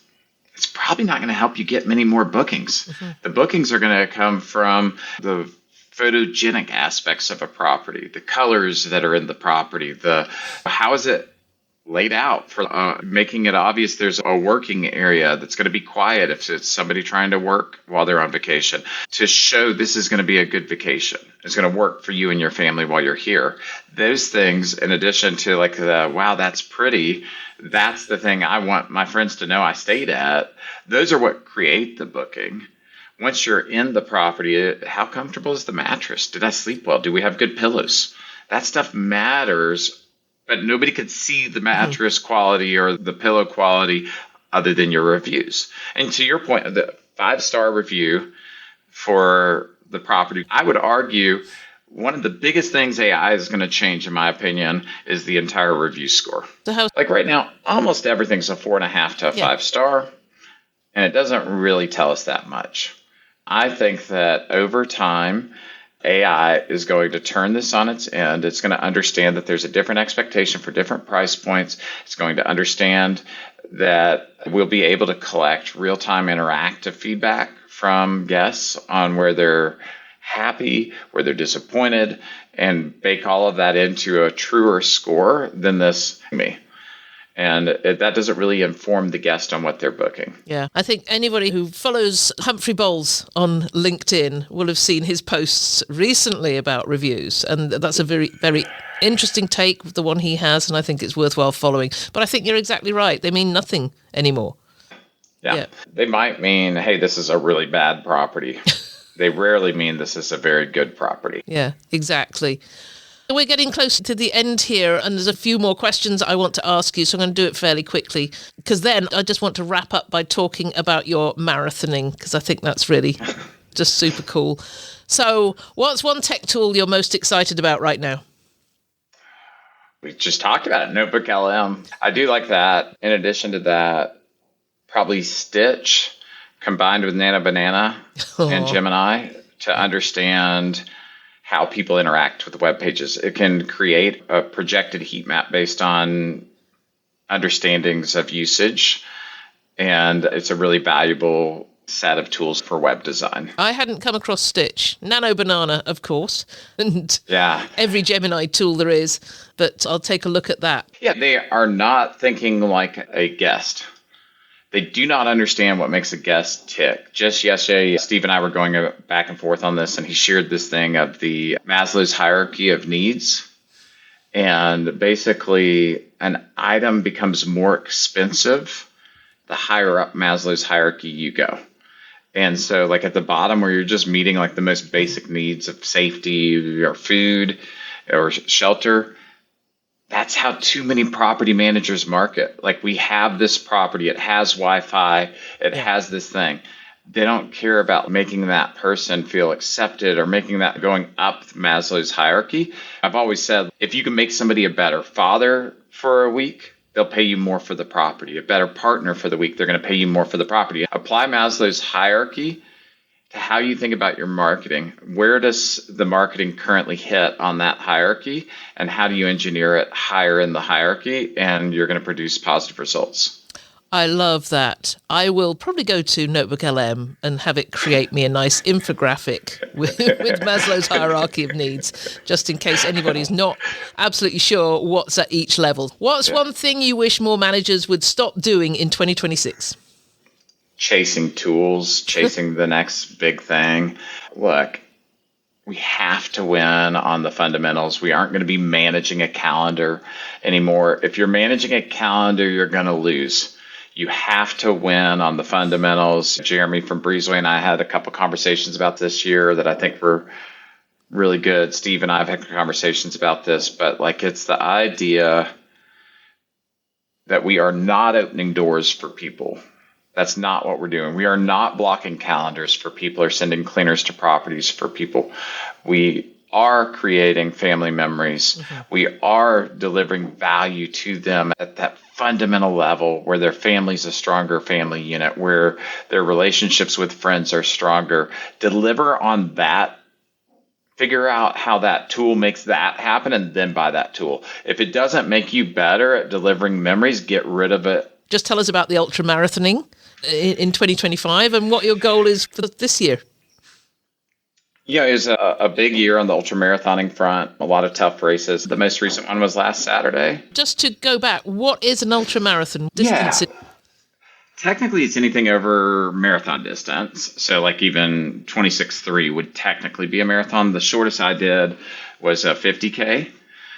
it's probably not going to help you get many more bookings. Mm-hmm. The bookings are going to come from the photogenic aspects of a property, the colors that are in the property, how is it laid out for making it obvious there's a working area that's going to be quiet if it's somebody trying to work while they're on vacation, to show this is going to be a good vacation. It's going to work for you and your family while you're here. Those things, in addition to like wow, that's pretty, that's the thing I want my friends to know I stayed at. Those are what create the booking. Once you're in the property, how comfortable is the mattress? Did I sleep well? Do we have good pillows? That stuff matters. But nobody could see the mattress quality or the pillow quality other than your reviews. And to your point, the 5-star review for the property, I would argue one of the biggest things AI is going to change, in my opinion, is the entire review score. Like right now, almost everything's a 4.5 to a 5-star, and it doesn't really tell us that much. I think that over time, AI is going to turn this on its end. It's going to understand that there's a different expectation for different price points. It's going to understand that we'll be able to collect real-time interactive feedback from guests on where they're happy, where they're disappointed, and bake all of that into a truer score than this me. And that doesn't really inform the guest on what they're booking. Yeah, I think anybody who follows Humphrey Bowles on LinkedIn will have seen his posts recently about reviews. And that's a very, very interesting take, the one he has, and I think it's worthwhile following. But I think you're exactly right. They mean nothing anymore. Yeah. They might mean, hey, this is a really bad property. They rarely mean this is a very good property. Yeah, exactly. We're getting close to the end here, and there's a few more questions I want to ask you, so I'm going to do it fairly quickly, because then I just want to wrap up by talking about your marathoning, because I think that's really just super cool. So what's one tech tool you're most excited about right now? We just talked about it, Notebook LM. I do like that. In addition to that, probably Stitch combined with Nano Banana and Gemini to understand how people interact with the web pages. It can create a projected heat map based on understandings of usage And it's a really valuable set of tools for web design. I hadn't come across Stitch. Nano Banana, of course, and Yeah. every Gemini tool there is, but I'll take a look at that. Yeah, they are not thinking like a guest. They do not understand what makes a guest tick. Just yesterday, Steve and I were going back and forth on this, and he shared this thing of the Maslow's hierarchy of needs. And basically, an item becomes more expensive the higher up Maslow's hierarchy you go. And so like at the bottom where you're just meeting like the most basic needs of safety or food or shelter, that's how too many property managers market. Like we have this property, it has Wi-Fi, it has this thing. They don't care about making that person feel accepted or making that going up Maslow's hierarchy. I've always said, if you can make somebody a better father for a week, they'll pay you more for the property. A better partner for the week, they're going to pay you more for the property. Apply Maslow's hierarchy to how you think about your marketing. Where does the marketing currently hit on that hierarchy? And how do you engineer it higher in the hierarchy? And you're going to produce positive results. I love that. I will probably go to Notebook LM and have it create me a nice infographic with Maslow's hierarchy of needs, just in case anybody's not absolutely sure what's at each level. What's one thing you wish more managers would stop doing in 2026? Chasing tools, chasing the next big thing. Look, we have to win on the fundamentals. We aren't going to be managing a calendar anymore. If you're managing a calendar, you're going to lose. You have to win on the fundamentals. Jeremy from Breezeway and I had a couple conversations about this year that I think were really good. Steve and I have had conversations about this, but like it's the idea that we are not opening doors for people. That's not what we're doing. We are not blocking calendars for people or sending cleaners to properties for people. We are creating family memories. Mm-hmm. We are delivering value to them at that fundamental level where their family's a stronger family unit, where their relationships with friends are stronger. Deliver on that. Figure out how that tool makes that happen and then buy that tool. If it doesn't make you better at delivering memories, get rid of it. Just tell us about the ultra marathoning in 2025 and what your goal is for this year. Yeah, it was a big year on the ultramarathoning front, a lot of tough races. The most recent one was last Saturday. Just to go back, what is an ultramarathon distance? Yeah. Technically, it's anything over marathon distance. So like even 26.3 would technically be a marathon. The shortest I did was a 50K.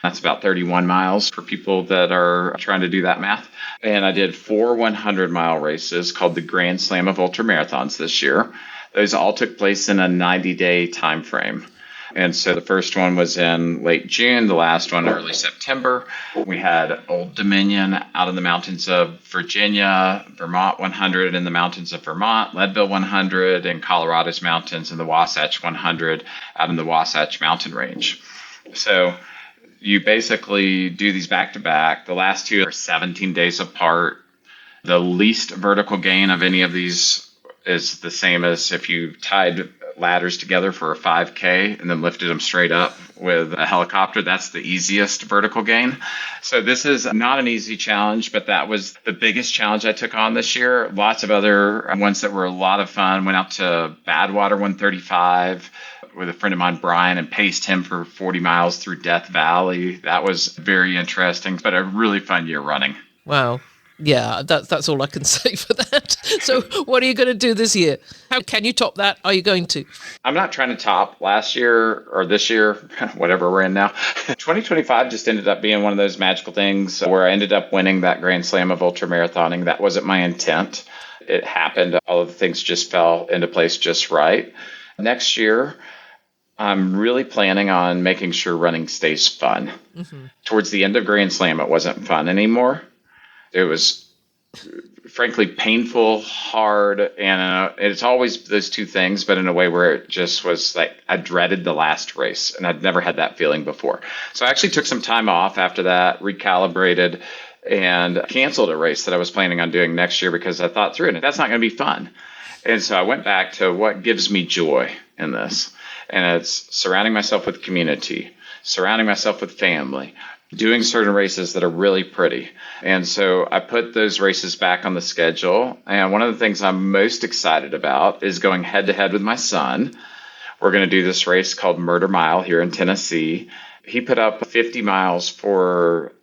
That's about 31 miles for people that are trying to do that math. And I did 4 100-mile races called the Grand Slam of Ultramarathons this year. Those all took place in a 90-day time frame. And so the first one was in late June, the last one early September. We had Old Dominion out in the mountains of Virginia, Vermont 100 in the mountains of Vermont, Leadville 100 in Colorado's mountains, and the Wasatch 100 out in the Wasatch Mountain Range. So you basically do these back-to-back. The last two are 17 days apart. The least vertical gain of any of these is the same as if you tied ladders together for a 5K and then lifted them straight up with a helicopter. That's the easiest vertical gain. So this is not an easy challenge, but that was the biggest challenge I took on this year. Lots of other ones that were a lot of fun. Went out to Badwater 135 with a friend of mine, Brian, and paced him for 40 miles through Death Valley. That was very interesting, but a really fun year running. Wow. Yeah, that's all I can say for that. So what are you going to do this year? How can you top that? Are you going to? I'm not trying to top last year or this year, whatever we're in now. 2025 just ended up being one of those magical things where I ended up winning that Grand Slam of ultramarathoning. That wasn't my intent. It happened. All of the things just fell into place just right. Next year, I'm really planning on making sure running stays fun. Mm-hmm. Towards the end of Grand Slam, it wasn't fun anymore. It was frankly painful, hard, and it's always those two things, but in a way where it just was like I dreaded the last race, and I'd never had that feeling before. So I actually took some time off after that, recalibrated, and canceled a race that I was planning on doing next year because I thought through it, and that's not going to be fun. And so I went back to what gives me joy in this, and it's surrounding myself with community, surrounding myself with family, doing certain races that are really pretty. And so I put those races back on the schedule. And one of the things I'm most excited about is going head to head with my son. We're going to do this race called Murder Mile here in Tennessee. He put up 50 miles for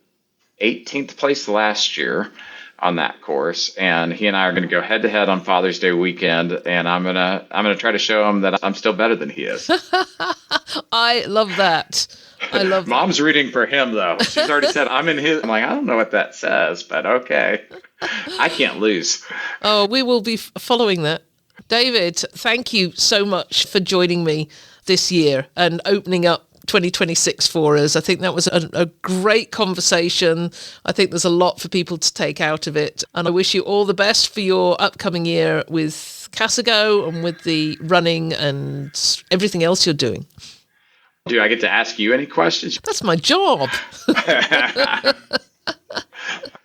18th place last year on that course. And he and I are going to go head to head on Father's Day weekend. And I'm going to try to show him that I'm still better than he is. I love that. I love Mom's rooting for him, though. She's already said, I'm in his. I'm like, I don't know what that says, but okay. I can't lose. Oh, we will be following that. David, thank you so much for joining me this year and opening up 2026 for us. I think that was a great conversation. I think there's a lot for people to take out of it. And I wish you all the best for your upcoming year with Casago and with the running and everything else you're doing. Do I get to ask you any questions? That's my job.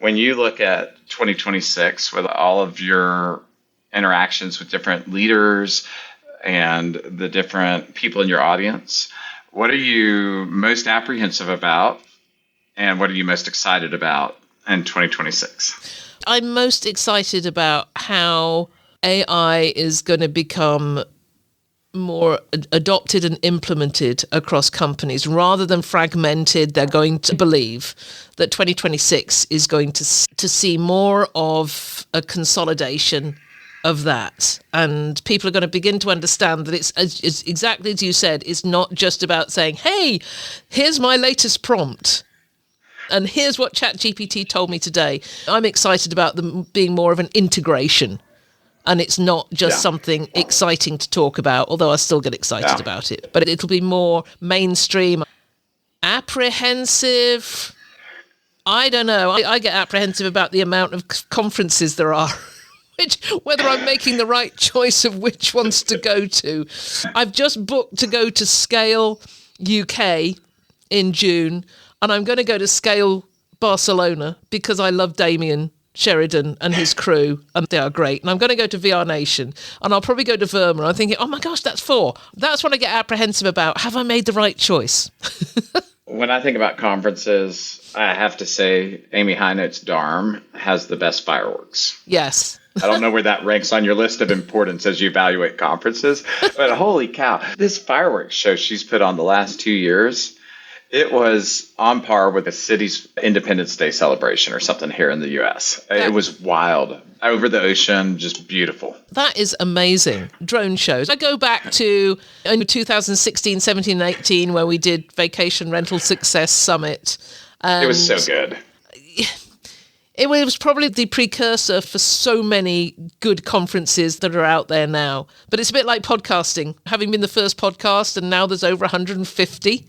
When you look at 2026 with all of your interactions with different leaders and the different people in your audience, what are you most apprehensive about and what are you most excited about in 2026? I'm most excited about how AI is going to become more adopted and implemented across companies rather than fragmented. They're going to believe that 2026 is going to see more of a consolidation of that, and people are going to begin to understand that it's exactly as you said. It's not just about saying, hey, here's my latest prompt and here's what ChatGPT told me today. I'm excited about them being more of an integration. And it's not just something exciting to talk about, although I still get excited about it. But it'll be more mainstream. Apprehensive. I don't know. I get apprehensive about the amount of conferences there are, whether I'm making the right choice of which ones to go to. I've just booked to go to Scale UK in June, and I'm going to go to Scale Barcelona because I love Damien Sheridan and his crew, and they are great. And I'm going to go to VR Nation, and I'll probably go to Verma. I'm thinking, oh my gosh, that's 4. That's what I get apprehensive about. Have I made the right choice? When I think about conferences, I have to say Amy Hynot's DARM has the best fireworks. Yes. I don't know where that ranks on your list of importance as you evaluate conferences, but holy cow, this fireworks show she's put on the last 2 years, it was on par with the city's Independence Day celebration or something here in the U.S. It was wild. Over the ocean, just beautiful. That is amazing. Drone shows. I go back to 2016, 17, 18, where we did Vacation Rental Success Summit. It was so good. It was probably the precursor for so many good conferences that are out there now. But it's a bit like podcasting. Having been the first podcast, and now there's over 150.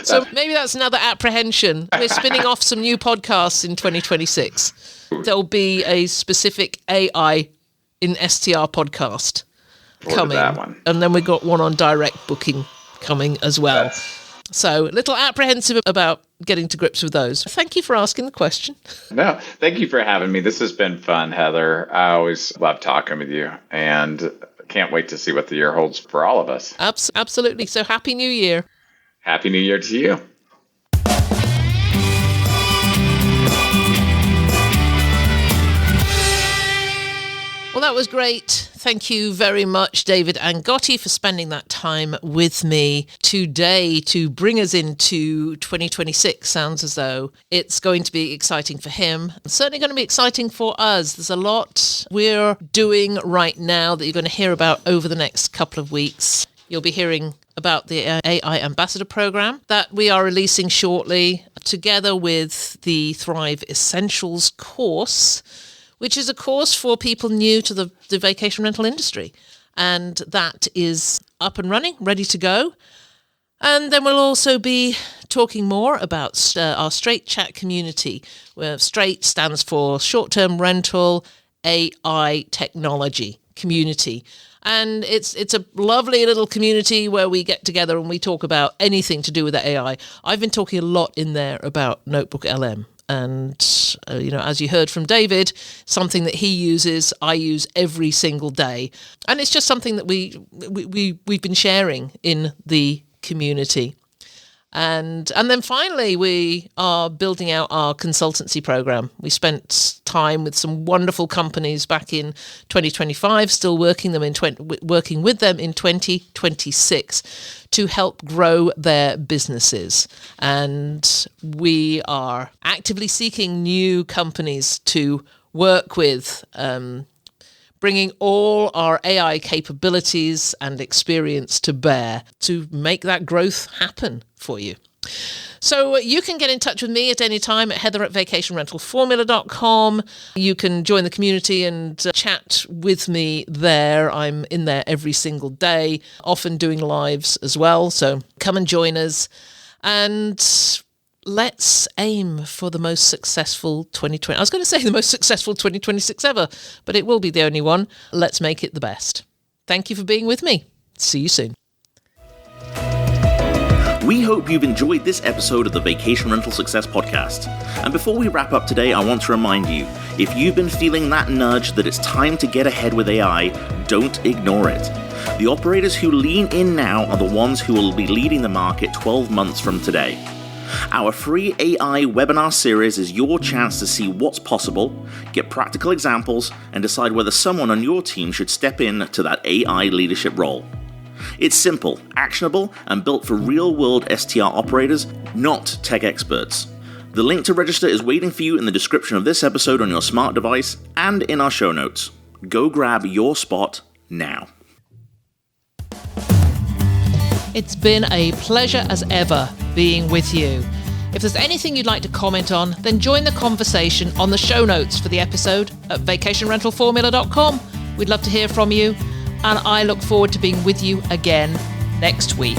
So maybe that's another apprehension. We're spinning off some new podcasts in 2026. There'll be a specific AI in STR podcast coming. That one. And then we got one on direct booking coming as well. So a little apprehensive about getting to grips with those. Thank you for asking the question. No, thank you for having me. This has been fun, Heather. I always love talking with you, and can't wait to see what the year holds for all of us. Absolutely. So Happy New Year. Happy New Year to you. Well, that was great. Thank you very much, David Angotti, for spending that time with me today to bring us into 2026. Sounds as though it's going to be exciting for him. It's certainly going to be exciting for us. There's a lot we're doing right now that you're going to hear about over the next couple of weeks. You'll be hearing about the AI Ambassador Program that we are releasing shortly, together with the Thrive Essentials course, which is a course for people new to the vacation rental industry. And that is up and running, ready to go. And then we'll also be talking more about our Straight Chat community, where Straight stands for Short-Term Rental AI Technology Community. And it's a lovely little community where we get together and we talk about anything to do with the AI. I've been talking a lot in there about Notebook LM. And, as you heard from David, something that he uses, I use every single day. And it's just something that we've been sharing in the community. And then finally, we are building out our consultancy program. We spent time with some wonderful companies back in 2025, still working with them in 2026 to help grow their businesses. And we are actively seeking new companies to work with, bringing all our AI capabilities and experience to bear to make that growth happen for you. So you can get in touch with me at any time at heather@vacationrentalformula.com. You can join the community and chat with me there. I'm in there every single day, often doing lives as well. So come and join us, and let's aim for the most successful 2020. I was going to say the most successful 2026 ever, but it will be the only one. Let's make it the best. Thank you for being with me. See you soon. We hope you've enjoyed this episode of the Vacation Rental Success Podcast. And before we wrap up today, I want to remind you, if you've been feeling that nudge that it's time to get ahead with AI, don't ignore it. The operators who lean in now are the ones who will be leading the market 12 months from today. Our free AI webinar series is your chance to see what's possible, get practical examples, and decide whether someone on your team should step in to that AI leadership role. It's simple, actionable, and built for real-world STR operators, not tech experts. The link to register is waiting for you in the description of this episode on your smart device and in our show notes. Go grab your spot now. It's been a pleasure as ever being with you. If there's anything you'd like to comment on, then join the conversation on the show notes for the episode at vacationrentalformula.com. We'd love to hear from you, and I look forward to being with you again next week.